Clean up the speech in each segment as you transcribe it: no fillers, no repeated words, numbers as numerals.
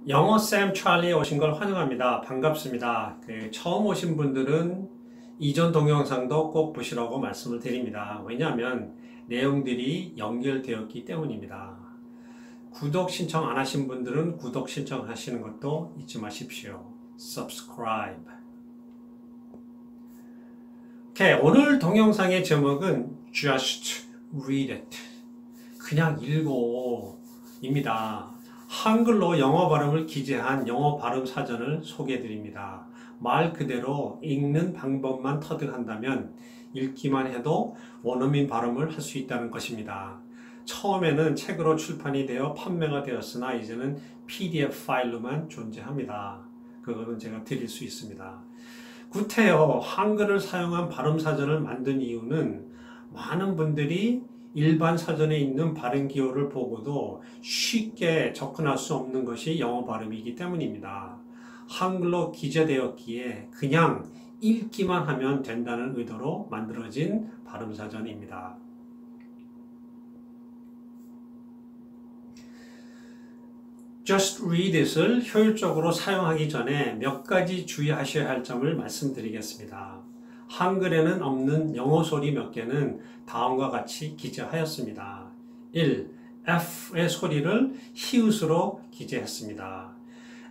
영어쌤 찰리에 오신 걸 환영합니다. 반갑습니다. 처음 오신 분들은 이전 동영상도 꼭 보시라고 말씀을 드립니다. 왜냐하면 내용들이 연결되었기 때문입니다. 구독 신청 안 하신 분들은 구독 신청하시는 것도 잊지 마십시오. Subscribe. 오케이, 오늘 동영상의 제목은 Just Read It. 그냥 읽어입니다. 한글로 영어 발음을 기재한 영어 발음 사전을 소개해 드립니다. 말 그대로 읽는 방법만 터득한다면 읽기만 해도 원어민 발음을 할 수 있다는 것입니다. 처음에는 책으로 출판이 되어 판매가 되었으나 이제는 PDF 파일로만 존재합니다. 그거는 제가 드릴 수 있습니다. 구태여 한글을 사용한 발음 사전을 만든 이유는 많은 분들이 일반 사전에 있는 발음 기호를 보고도 쉽게 접근할 수 없는 것이 영어 발음이기 때문입니다. 한글로 기재되었기에 그냥 읽기만 하면 된다는 의도로 만들어진 발음 사전입니다. Just Read It을 효율적으로 사용하기 전에 몇 가지 주의하셔야 할 점을 말씀드리겠습니다. 한글에는 없는 영어 소리 몇 개는 다음과 같이 기재하였습니다. 1. F의 소리를 히읗으로 기재했습니다.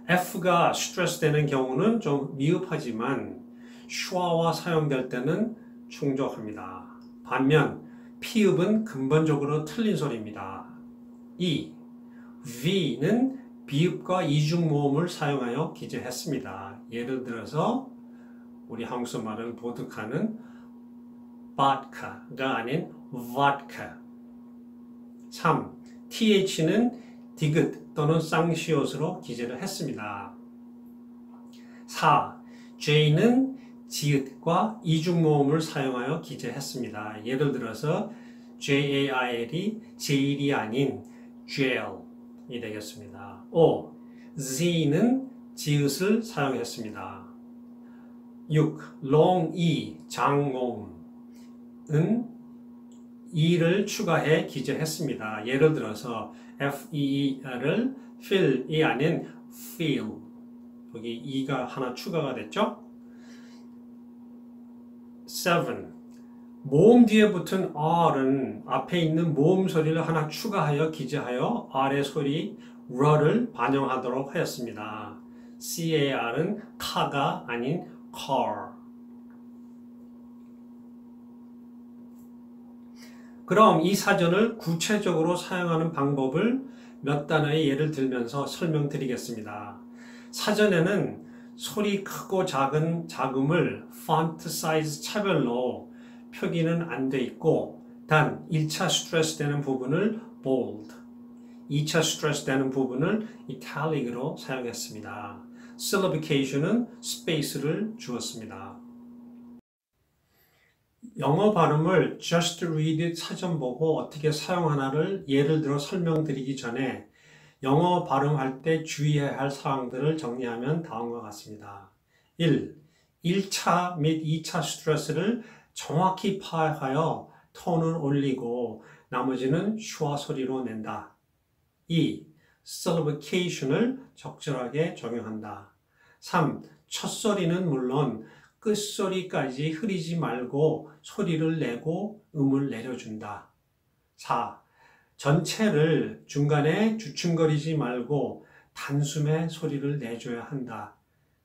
F가 스트레스 되는 경우는 좀 미흡하지만 슈아와 사용될 때는 충족합니다. 반면 피읍은 근본적으로 틀린 소리입니다. 2. V는 비읍과 이중모음을 사용하여 기재했습니다. 예를 들어서 우리 한국서 말은 보드카는 vodka가 아닌 vodka. 3. TH는 디귿 또는 쌍시옷으로 기재를 했습니다. 4. J는 지읒과 이중모음을 사용하여 기재했습니다. 예를 들어서 JAIL이 제일이 아닌 jail이 되겠습니다. 5. Z는 지읒을 사용했습니다. 6. long e, 장모음은 e를 추가해 기재했습니다. 예를 들어서 fee를 feel이 아닌 feel. 여기 e가 하나 추가가 됐죠? 7. 모음 뒤에 붙은 r은 앞에 있는 모음 소리를 하나 추가하여 기재하여 r의 소리 r를 반영하도록 하였습니다. car은 car가 아닌 car. 그럼 이 사전을 구체적으로 사용하는 방법을 몇 단어의 예를 들면서 설명드리겠습니다. 사전에는 소리 크고 작음을 폰트 사이즈 차별로 표기는 안 돼 있고 단 1차 스트레스 되는 부분을 bold, 2차 스트레스 되는 부분을 italic으로 사용했습니다. syllabication은 스페이스를 주었습니다. 영어 발음을 Just Read It 사전 보고 어떻게 사용하나를 예를 들어 설명드리기 전에 영어 발음할 때 주의해야 할 사항들을 정리하면 다음과 같습니다. 1. 1차 및 2차 스트레스를 정확히 파악하여 톤을 올리고 나머지는 슈아 소리로 낸다. 2. syllabication을 적절하게 적용한다. 3. 첫 소리는 물론 끝소리까지 흐리지 말고 소리를 내고 음을 내려준다. 4. 전체를 중간에 주춤거리지 말고 단숨에 소리를 내줘야 한다.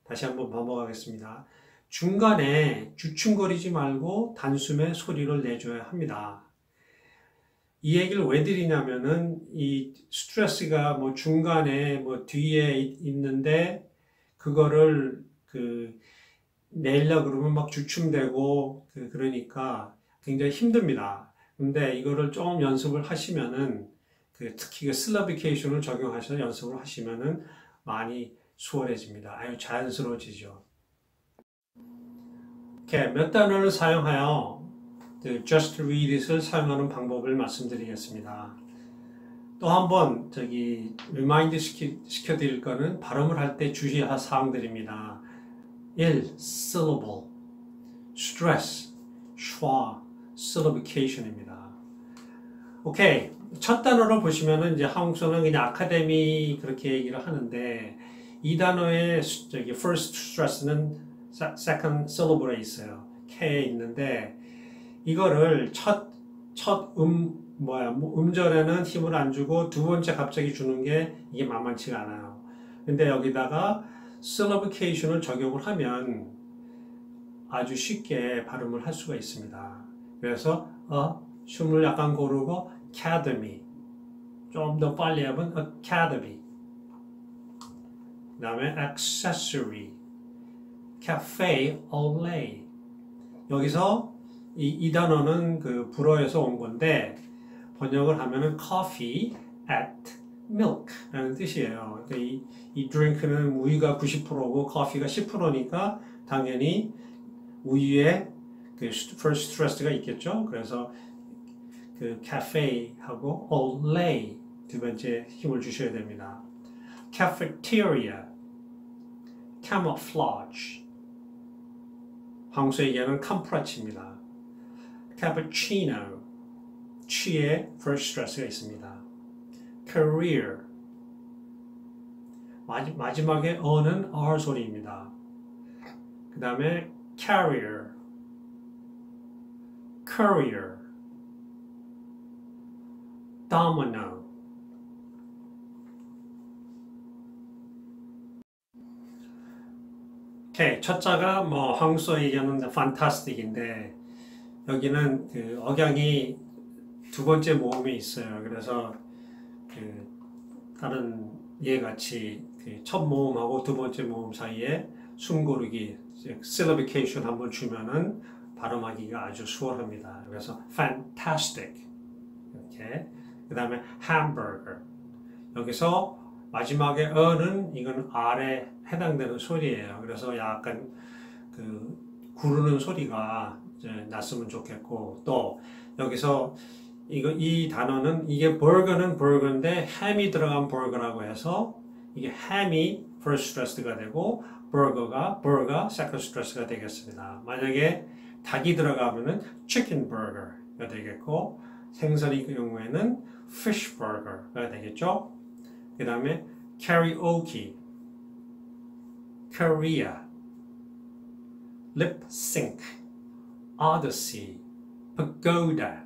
다시 한번 반복하겠습니다. 중간에 주춤거리지 말고 단숨에 소리를 내줘야 합니다. 이 얘기를 왜 드리냐면은 이 스트레스가 중간에 뒤에 있는데 그거를 내려고 그러면 막 주춤되고 그러니까 굉장히 힘듭니다. 근데 이거를 좀 연습을 하시면은 특히 슬러비케이션을 적용하셔서 연습을 하시면은 많이 수월해집니다. 아주 자연스러워지죠. 이렇게 몇 단어를 사용하여 Just Read It을 사용하는 방법을 말씀드리겠습니다. 또 한번 리마인드 시켜드릴 거는 발음을 할 때 주의할 사항들입니다. 1. syllable, stress, schwa, syllabication입니다. 오케이, 첫 단어를 보시면은 이제 한국서는 그냥 아카데미 그렇게 얘기를 하는데 이 단어의 저기 first stress는 second syllable에 있어요. K에 있는데 이거를 음절에는 힘을 안 주고 두 번째 갑자기 주는 게 이게 만만치가 않아요. 근데 여기다가 syllabication을 적용을 하면 아주 쉽게 발음을 할 수가 있습니다. 그래서 숨을 약간 고르고 academy, 좀 더 빨리 하면 academy, 그 다음에 accessory, cafe au lait. 여기서 이 단어는 그 불어에서 온 건데 번역을 하면은 coffee at milk 라는 뜻이에요. 그러니까 이 drink는 우유가 90%고 커피가 10%니까 당연히 우유에 그 first stress가 있겠죠. 그래서 그 cafe하고 au lait 두 번째 힘을 주셔야 됩니다. cafeteria, camouflage, 한국서 얘기하는 캄프라치입니다. cappuccino, 취에 first stress가 있습니다. career, 마지막에 어는 R 소리입니다. 그 다음에 carrier, courier, domino. 오케이, 첫 자가 뭐 한국서 얘기하는 fantastic인데 여기는 그 억양이 두 번째 모음이 있어요. 그래서 그 다른 예 같이 그 첫 모음하고 두 번째 모음 사이에 숨 고르기, syllabication 한번 주면은 발음하기가 아주 수월합니다. 그래서 fantastic 이렇게. 그 다음에 hamburger. 여기서 마지막에 어는 이건 R에 해당되는 소리예요. 그래서 약간 그 구르는 소리가 이제 났으면 좋겠고, 또 여기서 이 단어는 이게 버거는 버거인데 햄이 들어간 버거라고 해서 이게 햄이 first stress가 되고 버거 second stress가 되겠습니다. 만약에 닭이 들어가면은 chicken burger가 되겠고 생선의 경우에는 fish burger가 되겠죠. 그 다음에 karaoke, Korea, lip sync, Odyssey, pagoda,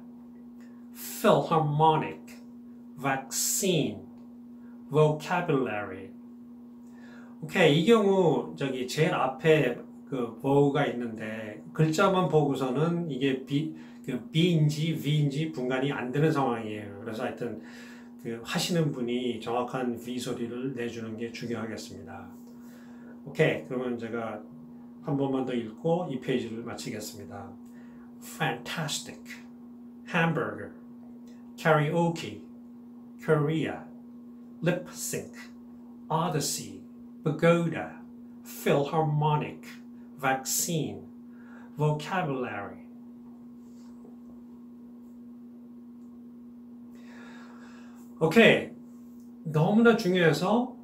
philharmonic, vaccine, vocabulary. 오케이, 이 경우 저기 제일 앞에 그 vow가 있는데 글자만 보고서는 이게 B인지 V인지 분간이 안 되는 상황이에요. 그래서 하여튼 그 하시는 분이 정확한 V 소리를 내주는 게 중요하겠습니다. 오케이, 그러면 제가 한 번만 더 읽고 이 페이지를 마치겠습니다. Fantastic, hamburger, karaoke, Korea, lip sync, Odyssey, pagoda, philharmonic, vaccine, vocabulary. 오케이, 너무나 중요해서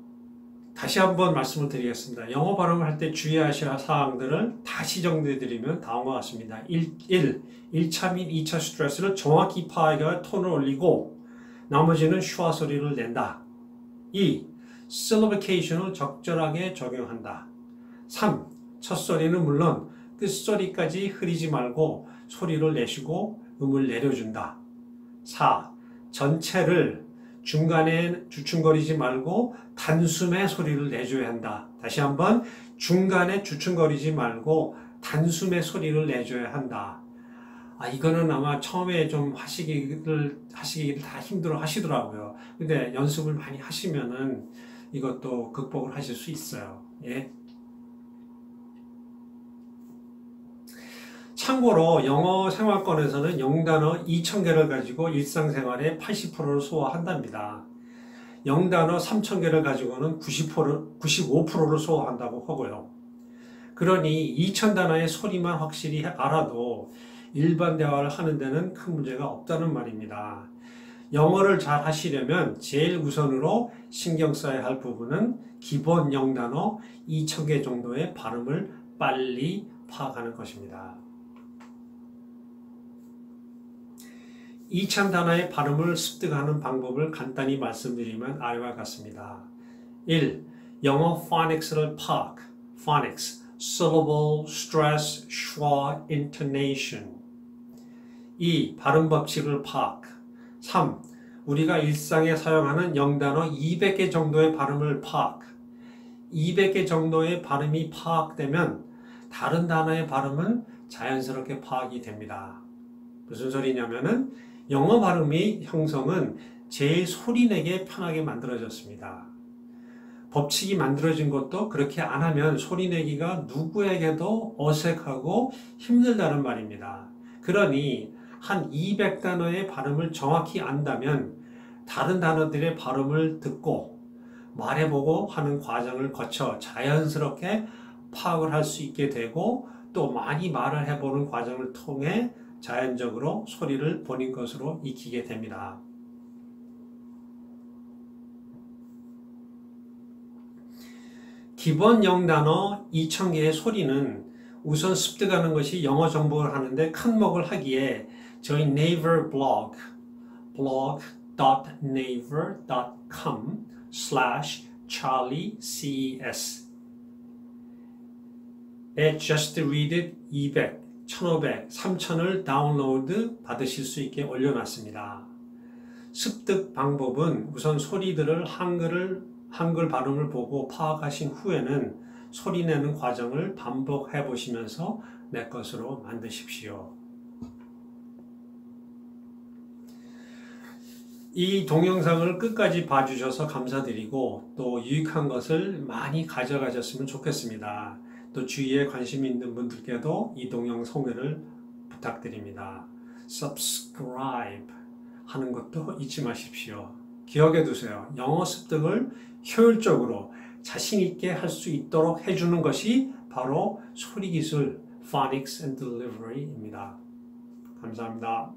다시 한번 말씀을 드리겠습니다. 영어 발음을 할 때 주의하셔야 할 사항들을 다시 정리해 드리면 다음과 같습니다. 1차 및 2차 스트레스를 정확히 파악하여 톤을 올리고 나머지는 슈아 소리를 낸다. 2. syllabication을 적절하게 적용한다. 3. 첫 소리는 물론 끝소리까지 흐리지 말고 소리를 내쉬고 음을 내려준다. 4. 전체를 중간에 주춤거리지 말고 단숨에 소리를 내줘야 한다. 다시 한번 중간에 주춤거리지 말고 단숨에 소리를 내줘야 한다. 이거는 아마 처음에 좀 하시기를 다 힘들어 하시더라고요. 근데 연습을 많이 하시면은 이것도 극복을 하실 수 있어요. 예. 참고로 영어 생활권에서는 영단어 2,000개를 가지고 일상생활의 80%를 소화한답니다. 영단어 3,000개를 가지고는 95%를 소화한다고 하고요. 그러니 2,000단어의 소리만 확실히 알아도 일반 대화를 하는 데는 큰 문제가 없다는 말입니다. 영어를 잘 하시려면 제일 우선으로 신경 써야 할 부분은 기본 영단어 2,000개 정도의 발음을 빨리 파악하는 것입니다. 이천 단어의 발음을 습득하는 방법을 간단히 말씀드리면 아래와 같습니다. 1. 영어 phonics를 파악. phonics, syllable, stress, schwa, intonation. 2. 발음 법칙을 파악. 3. 우리가 일상에 사용하는 영단어 200개 정도의 발음을 파악. 200개 정도의 발음이 파악되면 다른 단어의 발음은 자연스럽게 파악이 됩니다. 무슨 소리냐면은 영어 발음의 형성은 제일 소리내게 편하게 만들어졌습니다. 법칙이 만들어진 것도 그렇게 안 하면 소리내기가 누구에게도 어색하고 힘들다는 말입니다. 그러니 한 200단어의 발음을 정확히 안다면 다른 단어들의 발음을 듣고 말해보고 하는 과정을 거쳐 자연스럽게 파악을 할 수 있게 되고 또 많이 말을 해보는 과정을 통해 자연적으로 소리를 본인 것으로 익히게 됩니다. 기본 영단어 2000개의 소리는 우선 습득하는 것이 영어 정복을 하는데 큰 목을 하기에 저희 네이버 블로그 blog.naver.com/charlieces Just Read It 200, 1500, 3000을 다운로드 받으실 수 있게 올려놨습니다. 습득 방법은 우선 소리들을 한글 발음을 보고 파악하신 후에는 소리내는 과정을 반복해 보시면서 내 것으로 만드십시오. 이 동영상을 끝까지 봐주셔서 감사드리고 또 유익한 것을 많이 가져가셨으면 좋겠습니다. 또 주위에 관심 있는 분들께도 이 동영상 소개를 부탁드립니다. Subscribe 하는 것도 잊지 마십시오. 기억해 두세요. 영어 습득을 효율적으로 자신 있게 할 수 있도록 해주는 것이 바로 소리기술 Phonics and Delivery입니다. 감사합니다.